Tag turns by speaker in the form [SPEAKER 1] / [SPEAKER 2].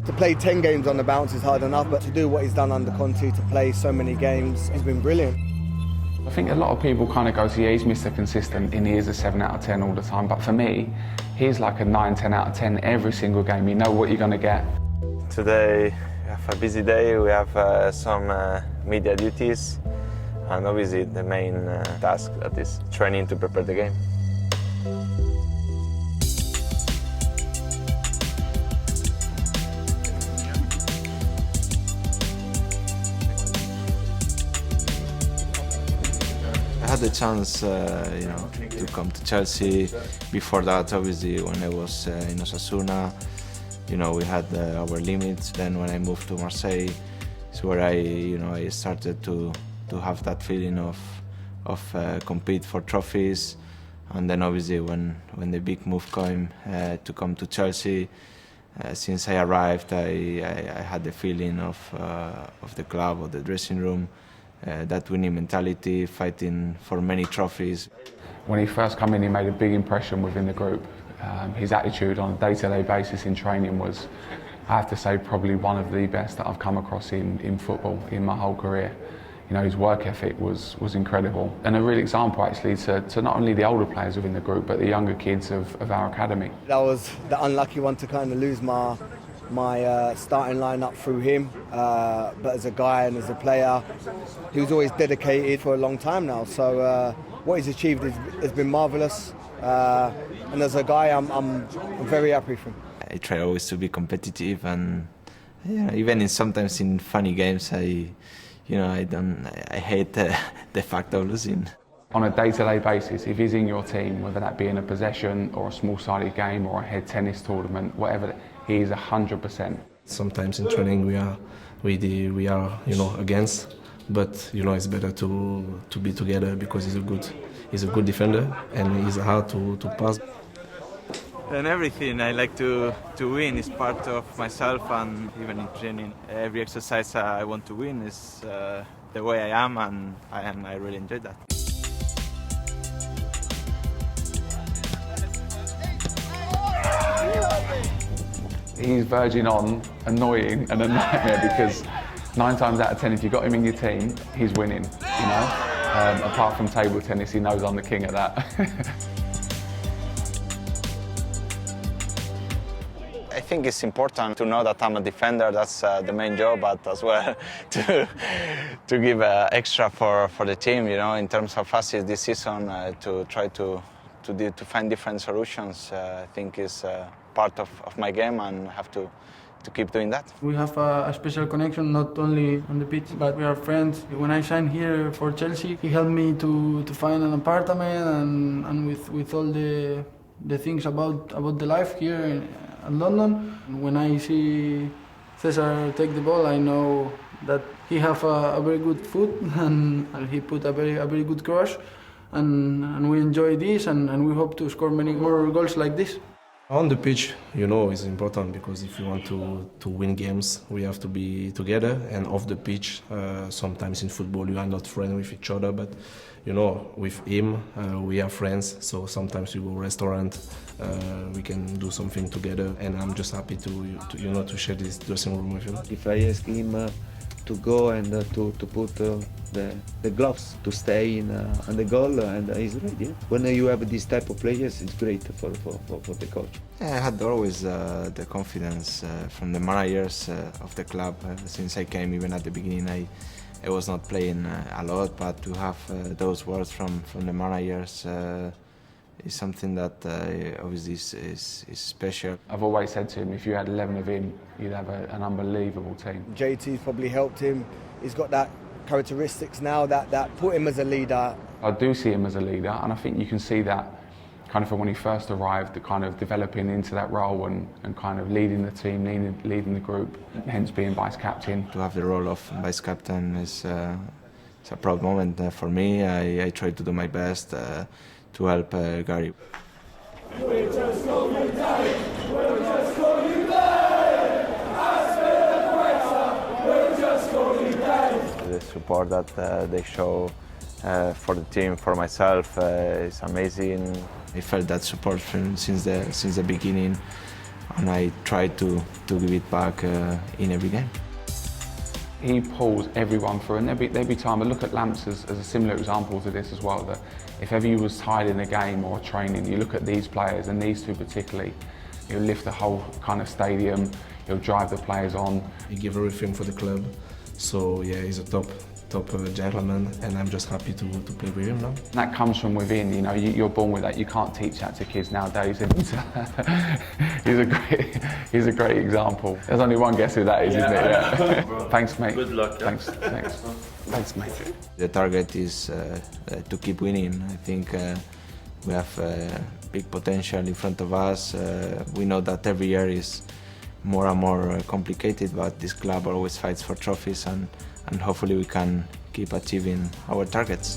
[SPEAKER 1] To play 10 games on the bounce is hard enough, but to do what he's done under Conte, to play so many games, has been brilliant.
[SPEAKER 2] I think a lot of people kind of go, yeah, he's Mr. Consistent and he is a 7 out of 10 all the time, but for me, he's like a 9, 10 out of 10 every single game. You know what you're going to get.
[SPEAKER 3] Today we have a busy day, we have some media duties, and obviously the main task that is training to prepare the game. I had the chance, to come to Chelsea. Before that, obviously, when I was in Osasuna, we had our limits. Then when I moved to Marseille, it's where I started to have that feeling of compete for trophies. And then obviously when the big move came to come to Chelsea, since I arrived, I had the feeling of the club, of the dressing room. That winning mentality, fighting for many trophies.
[SPEAKER 2] When he first came in, he made a big impression within the group. His attitude on a day-to-day basis in training was, I have to say, probably one of the best that I've come across in football in my whole career. His work ethic was incredible, and a real example actually to not only the older players within the group, but the younger kids of our academy.
[SPEAKER 1] That was the unlucky one to kind of lose my starting lineup through him, but as a guy and as a player, he was always dedicated for a long time now. So what he's achieved has been marvellous, and as a guy, I'm very happy for him.
[SPEAKER 3] I try always to be competitive, and even sometimes in funny games, I hate the fact of losing.
[SPEAKER 2] On a day-to-day basis, if he's in your team, whether that be in a possession or a small-sided game or a head tennis tournament, whatever, he is 100%.
[SPEAKER 4] Sometimes in training we are against, but it's better to be together because he's a good defender and he's hard to pass.
[SPEAKER 5] And everything I like to win is part of myself, and even in training, every exercise I want to win is the way I am, and I really enjoy that.
[SPEAKER 2] He's verging on annoying and a nightmare because 9 times out of 10, if you've got him in your team, he's winning. Apart from table tennis, he knows I'm the king at that.
[SPEAKER 3] I think it's important to know that I'm a defender. That's the main job, but as well to give extra for the team. In terms of assists this season, to try to find different solutions. I think is part of my game, and have to keep doing that.
[SPEAKER 6] We have a special connection, not only on the pitch, but we are friends. When I signed here for Chelsea, he helped me to find an apartment and with all the things about the life here in London. When I see Cesar take the ball, I know that he have a very good foot and he put a very good cross, and we enjoy this, and we hope to score many more goals like this.
[SPEAKER 4] On the pitch, is important because if you want to win games, we have to be together. And off the pitch, sometimes in football you are not friends with each other, but with him we are friends. So sometimes we go restaurant, we can do something together, and I'm just happy to share this dressing room with him.
[SPEAKER 7] If I ask him to go and to put the gloves to stay on the goal, and he's ready. When you have this type of players, it's great for the coach.
[SPEAKER 3] Yeah, I had always the confidence from the managers of the club. Since I came, even at the beginning, I was not playing a lot, but to have those words from the managers is something that obviously is special.
[SPEAKER 2] I've always said to him, if you had 11 of him, you'd have an unbelievable team.
[SPEAKER 1] JT's probably helped him. He's got that characteristics now that put him as a leader.
[SPEAKER 2] I do see him as a leader, and I think you can see that kind of from when he first arrived, the kind of developing into that role and kind of leading the team, leading the group, hence being vice-captain.
[SPEAKER 3] To have the role of vice-captain is it's a proud moment for me. I try to do my best to help Gary. The support that they show for the team, for myself, is amazing. I felt that support since the beginning, and I try to give it back in every game.
[SPEAKER 2] He pulls everyone through, and there'll be time. I look at Lamps as a similar example to this as well, that if ever you was tired in a game or training, you look at these players, and these two particularly, he'll lift the whole kind of stadium, he'll drive the players on.
[SPEAKER 4] He gave everything for the club, so yeah, he's a top gentleman, and I'm just happy to play with him now.
[SPEAKER 2] That comes from within, you know, you're born with that. You can't teach that to kids nowadays. He's a great example. There's only one guess who that is, isn't it? Yeah. Thanks, mate.
[SPEAKER 8] Good luck. Yeah.
[SPEAKER 2] Thanks, mate.
[SPEAKER 3] The target is to keep winning. I think we have big potential in front of us. We know that every year is more and more complicated, but this club always fights for trophies, and hopefully we can keep achieving our targets.